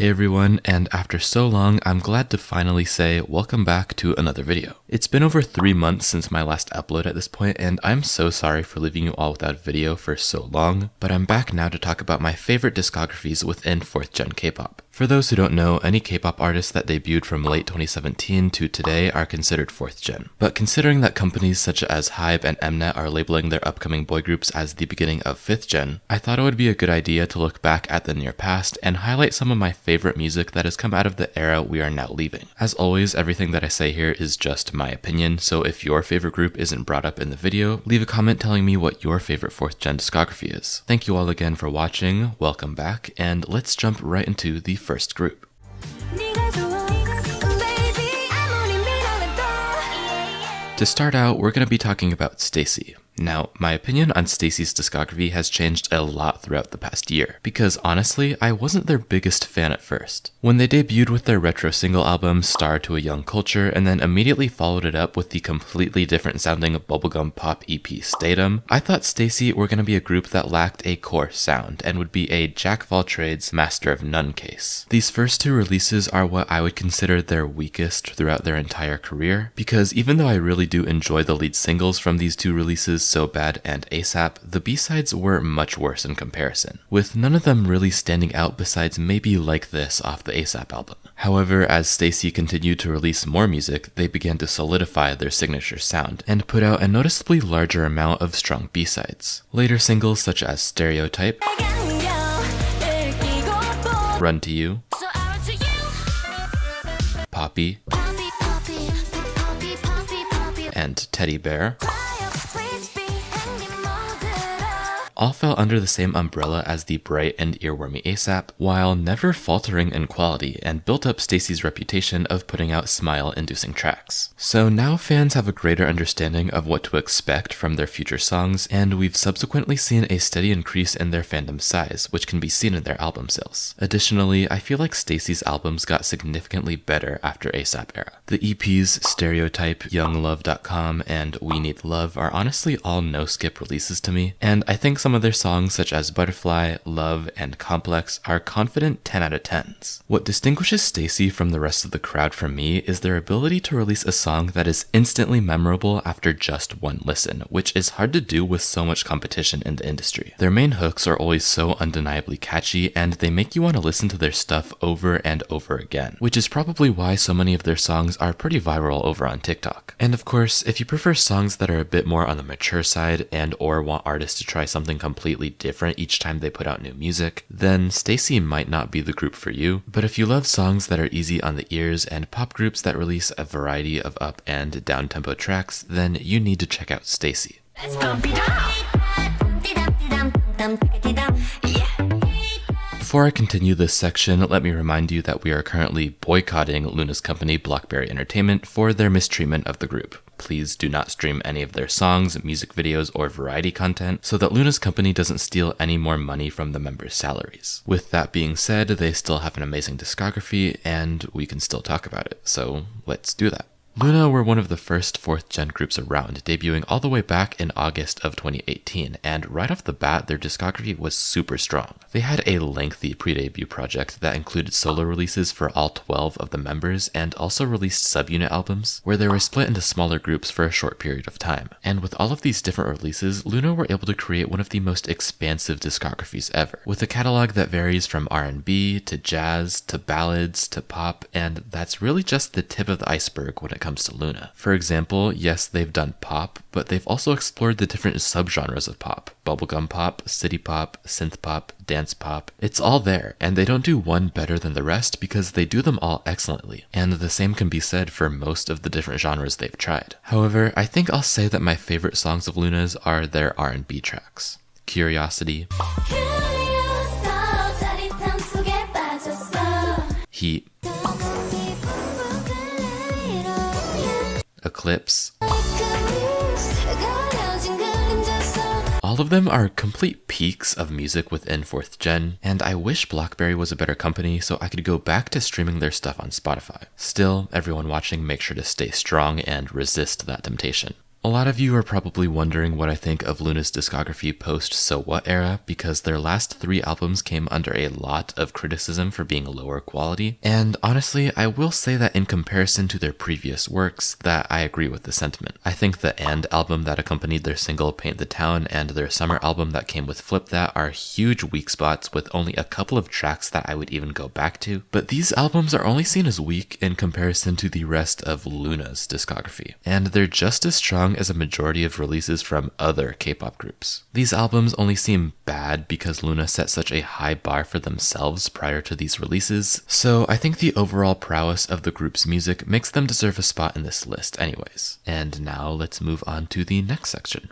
Hey everyone, and after so long, I'm glad to finally say welcome back to another video. It's been over 3 months since my last upload at this point, and I'm so sorry for leaving you all without a video for so long, but I'm back now to talk about my favorite discographies within 4th gen K-pop. For those who don't know, any K-pop artists that debuted from late 2017 to today are considered 4th gen. But considering that companies such as HYBE and Mnet are labeling their upcoming boy groups as the beginning of 5th gen, I thought it would be a good idea to look back at the near past and highlight some of my favorite music that has come out of the era we are now leaving. As always, everything that I say here is just my opinion, so if your favorite group isn't brought up in the video, leave a comment telling me what your favorite 4th gen discography is. Thank you all again for watching, welcome back, and let's jump right into the first group. To start out, we're going to be talking about StayC. Now, my opinion on StayC's discography has changed a lot throughout the past year, because honestly, I wasn't their biggest fan at first. When they debuted with their retro single album, Star to a Young Culture, and then immediately followed it up with the completely different sounding bubblegum pop EP Statum, I thought StayC were going to be a group that lacked a core sound, and would be a jack of all trades, master of none case. These first two releases are what I would consider their weakest throughout their entire career, because even though I really do enjoy the lead singles from these two releases, So Bad and ASAP, the B-sides were much worse in comparison, with none of them really standing out besides maybe Like This off the ASAP album. However, as StayC continued to release more music, they began to solidify their signature sound, and put out a noticeably larger amount of strong B-sides. Later singles such as Stereotype, Run to You, Poppy, and Teddy Bear all fell under the same umbrella as the bright and earwormy ASAP, while never faltering in quality, and built up StayC's reputation of putting out smile-inducing tracks. So now fans have a greater understanding of what to expect from their future songs, and we've subsequently seen a steady increase in their fandom size, which can be seen in their album sales. Additionally, I feel like StayC's albums got significantly better after ASAP era. The EPs Stereotype, YoungLove.com, and We Need Love are honestly all no-skip releases to me, and I think some of their songs such as Butterfly, Love, and Complex are confident 10 out of 10s. What distinguishes StayC from the rest of the crowd for me is their ability to release a song that is instantly memorable after just one listen, which is hard to do with so much competition in the industry. Their main hooks are always so undeniably catchy, and they make you want to listen to their stuff over and over again, which is probably why so many of their songs are pretty viral over on TikTok. And of course, if you prefer songs that are a bit more on the mature side and or want artists to try something completely different each time they put out new music, then StayC might not be the group for you. But if you love songs that are easy on the ears and pop groups that release a variety of up and down tempo tracks, then you need to check out StayC. Let's pump it up. Before I continue this section, let me remind you that we are currently boycotting Loona's company Blockberry Entertainment for their mistreatment of the group. Please do not stream any of their songs, music videos, or variety content so that Loona's company doesn't steal any more money from the members' salaries. With that being said, they still have an amazing discography and we can still talk about it, so let's do that. Loona were one of the first 4th gen groups around, debuting all the way back in August of 2018, and right off the bat their discography was super strong. They had a lengthy pre-debut project that included solo releases for all 12 of the members, and also released subunit albums, where they were split into smaller groups for a short period of time. And with all of these different releases, Loona were able to create one of the most expansive discographies ever, with a catalog that varies from R&B to jazz to ballads to pop, and that's really just the tip of the iceberg when it comes to Loona. For example, yes, they've done pop, but they've also explored the different subgenres of pop: bubblegum pop, city pop, synth pop, dance pop. It's all there, and they don't do one better than the rest because they do them all excellently. And the same can be said for most of the different genres they've tried. However, I think I'll say that my favorite songs of Loona's are their R&B tracks. Curiosity, Heat, Eclipse. All of them are complete peaks of music within 4th gen, and I wish Blockberry was a better company so I could go back to streaming their stuff on Spotify. Still, everyone watching, make sure to stay strong and resist that temptation. A lot of you are probably wondering what I think of Loona's discography post So What era, because their last 3 albums came under a lot of criticism for being lower quality, and honestly, I will say that in comparison to their previous works, that I agree with the sentiment. I think the And album that accompanied their single Paint the Town and their summer album that came with Flip That are huge weak spots with only a couple of tracks that I would even go back to, but these albums are only seen as weak in comparison to the rest of Loona's discography, and they're just as strong as a majority of releases from other K-pop groups. These albums only seem bad because Loona set such a high bar for themselves prior to these releases, so I think the overall prowess of the group's music makes them deserve a spot in this list anyways. And now let's move on to the next section.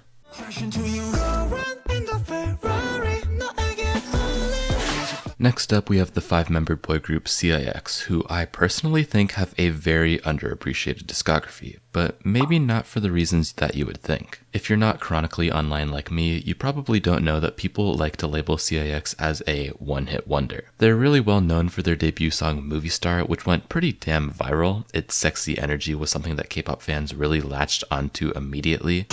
Next up, we have the 5-member boy group CIX, who I personally think have a very underappreciated discography, but maybe not for the reasons that you would think. If you're not chronically online like me, you probably don't know that people like to label CIX as a one-hit wonder. They're really well known for their debut song Movie Star, which went pretty damn viral. Its sexy energy was something that K-pop fans really latched onto immediately.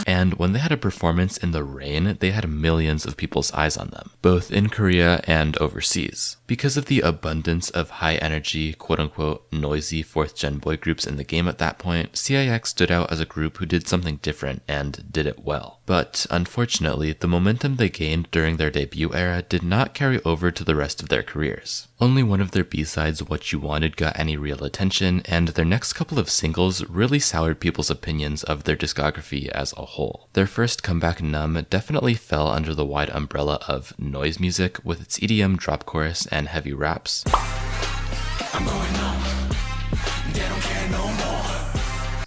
And when they had a performance in the rain, they had millions of people's eyes on them, both in Korea and overseas. Because of the abundance of high-energy, quote-unquote, noisy 4th-gen boy groups in the game at that point, CIX stood out as a group who did something different and did it well. But unfortunately, the momentum they gained during their debut era did not carry over to the rest of their careers. Only one of their B-sides, What You Wanted, got any real attention, and their next couple of singles really soured people's opinions of their discography as a whole. Their first comeback, Numb, definitely fell under the wide umbrella of noise music with its EDM drop chorus and heavy raps.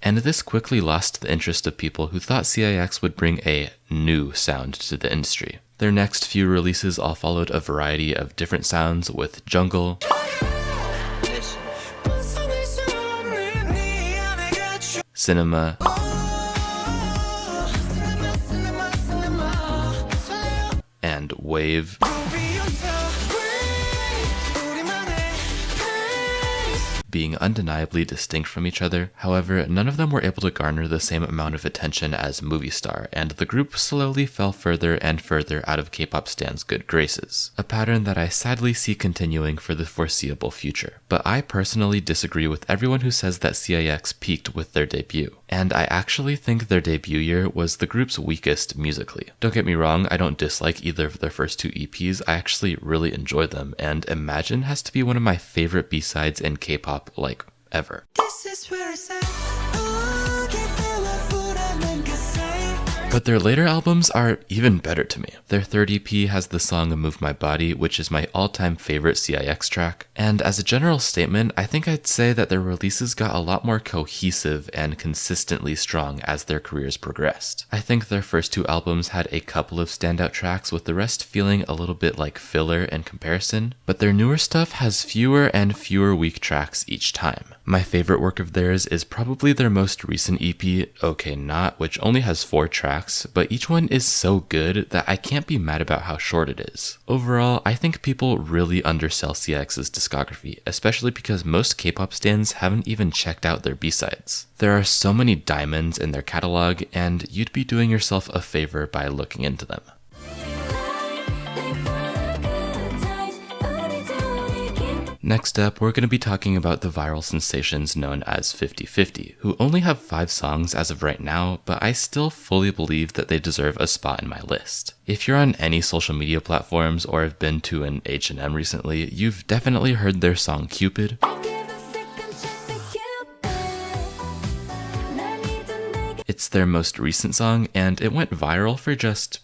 And this quickly lost the interest of people who thought CIX would bring a new sound to the industry. Their next few releases all followed a variety of different sounds with jungle, cinema, and WayV, being undeniably distinct from each other. However, none of them were able to garner the same amount of attention as Movie Star, and the group slowly fell further and further out of K-pop stans' good graces, a pattern that I sadly see continuing for the foreseeable future. But I personally disagree with everyone who says that CIX peaked with their debut, and I actually think their debut year was the group's weakest musically. Don't get me wrong, I don't dislike either of their first 2 EPs, I actually really enjoy them, and Imagine has to be one of my favorite B-sides in K-pop like ever. But their later albums are even better to me. Their 3rd EP has the song Move My Body, which is my all-time favorite CIX track. And as a general statement, I think I'd say that their releases got a lot more cohesive and consistently strong as their careers progressed. I think their first 2 albums had a couple of standout tracks, with the rest feeling a little bit like filler in comparison, but their newer stuff has fewer and fewer weak tracks each time. My favorite work of theirs is probably their most recent EP, OK Not, which only has 4 tracks, but each one is so good that I can't be mad about how short it is. Overall, I think people really undersell CIX's discography, especially because most K-pop stans haven't even checked out their B-sides. There are so many diamonds in their catalog, and you'd be doing yourself a favor by looking into them. Next up, we're going to be talking about the viral sensations known as 50/50, who only have 5 songs as of right now, but I still fully believe that they deserve a spot in my list. If you're on any social media platforms or have been to an H&M recently, you've definitely heard their song Cupid. It's their most recent song, and it went viral for just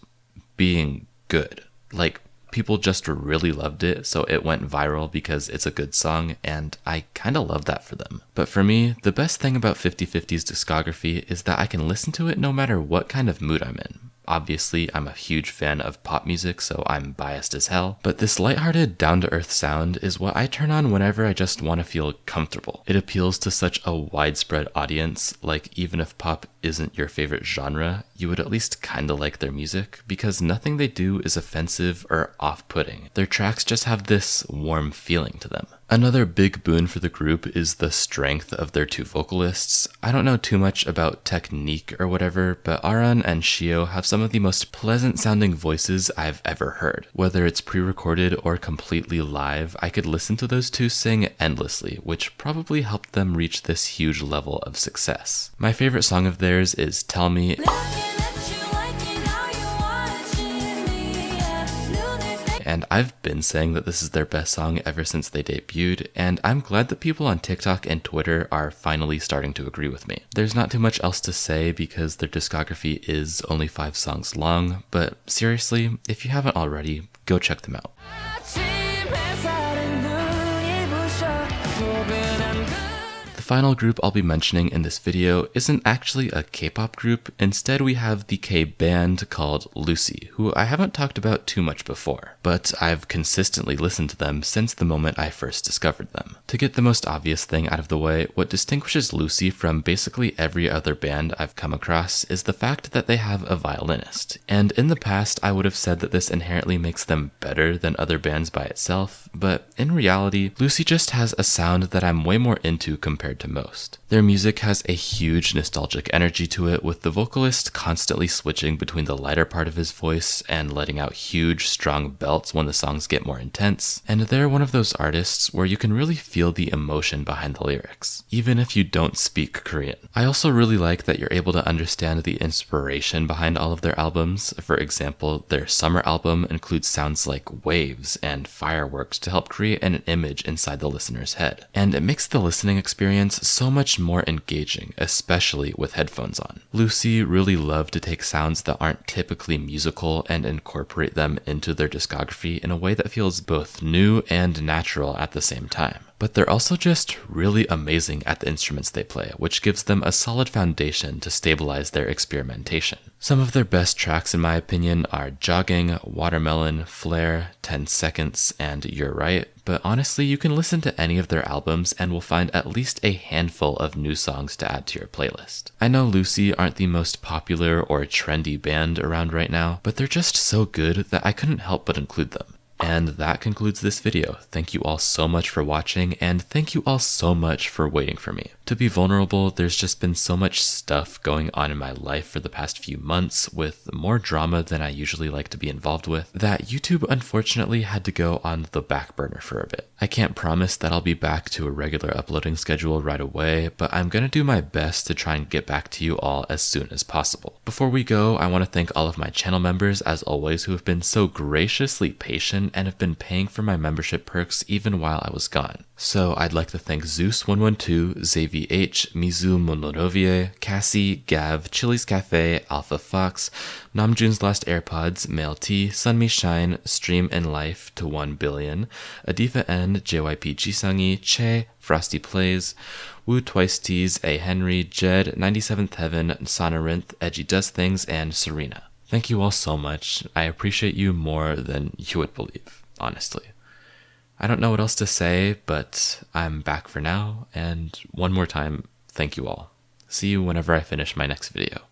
being good. Like, people just really loved it, so it went viral because it's a good song, and I kinda love that for them. But for me, the best thing about 50/50's discography is that I can listen to it no matter what kind of mood I'm in. Obviously, I'm a huge fan of pop music, so I'm biased as hell, but this lighthearted, down-to-earth sound is what I turn on whenever I just want to feel comfortable. It appeals to such a widespread audience, like even if pop isn't your favorite genre, you would at least kinda like their music, because nothing they do is offensive or off-putting. Their tracks just have this warm feeling to them. Another big boon for the group is the strength of their two vocalists. I don't know too much about technique or whatever, but Aran and Shio have some of the most pleasant sounding voices I've ever heard. Whether it's pre-recorded or completely live, I could listen to those two sing endlessly, which probably helped them reach this huge level of success. My favorite song of theirs is Tell Me, and I've been saying that this is their best song ever since they debuted, and I'm glad that people on TikTok and Twitter are finally starting to agree with me. There's not too much else to say because their discography is only 5 songs long, but seriously, if you haven't already, go check them out. The final group I'll be mentioning in this video isn't actually a K-pop group. Instead, we have the K-band called Lucy, who I haven't talked about too much before, but I've consistently listened to them since the moment I first discovered them. To get the most obvious thing out of the way, what distinguishes Lucy from basically every other band I've come across is the fact that they have a violinist. And in the past, I would have said that this inherently makes them better than other bands by itself, but in reality, Lucy just has a sound that I'm way more into compared to most. Their music has a huge nostalgic energy to it, with the vocalist constantly switching between the lighter part of his voice and letting out huge, strong belts when the songs get more intense, and they're one of those artists where you can really feel the emotion behind the lyrics, even if you don't speak Korean. I also really like that you're able to understand the inspiration behind all of their albums. For example, their summer album includes sounds like waves and fireworks to help create an image inside the listener's head, and it makes the listening experience so much more engaging, especially with headphones on. Lucy really love to take sounds that aren't typically musical and incorporate them into their discography in a way that feels both new and natural at the same time. But they're also just really amazing at the instruments they play, which gives them a solid foundation to stabilize their experimentation. Some of their best tracks, in my opinion, are Jogging, Watermelon, Flare, 10 Seconds, and You're Right, but honestly, you can listen to any of their albums and will find at least a handful of new songs to add to your playlist. I know Lucy aren't the most popular or trendy band around right now, but they're just so good that I couldn't help but include them. And that concludes this video. Thank you all so much for watching, and thank you all so much for waiting for me. To be vulnerable, there's just been so much stuff going on in my life for the past few months, with more drama than I usually like to be involved with, that YouTube unfortunately had to go on the back burner for a bit. I can't promise that I'll be back to a regular uploading schedule right away, but I'm gonna do my best to try and get back to you all as soon as possible. Before we go, I want to thank all of my channel members, as always, who have been so graciously patient and have been paying for my membership perks even while I was gone. So I'd like to thank Zeus112, ZVH, Mizu Monorovie, Cassie, Gav, Chili's Cafe, Alpha Fox, Namjoon's Last AirPods, Male T, Sunmi Shine, Stream in Life to 1 billion, Adifa N, JYP Jisungi, Che, Frosty Plays, Woo Twice T's, A Henry, Jed, 97th Heaven, Sonorinth, Edgy Does Things, and Serena. Thank you all so much. I appreciate you more than you would believe, honestly. I don't know what else to say, but I'm back for now, and one more time, thank you all. See you whenever I finish my next video.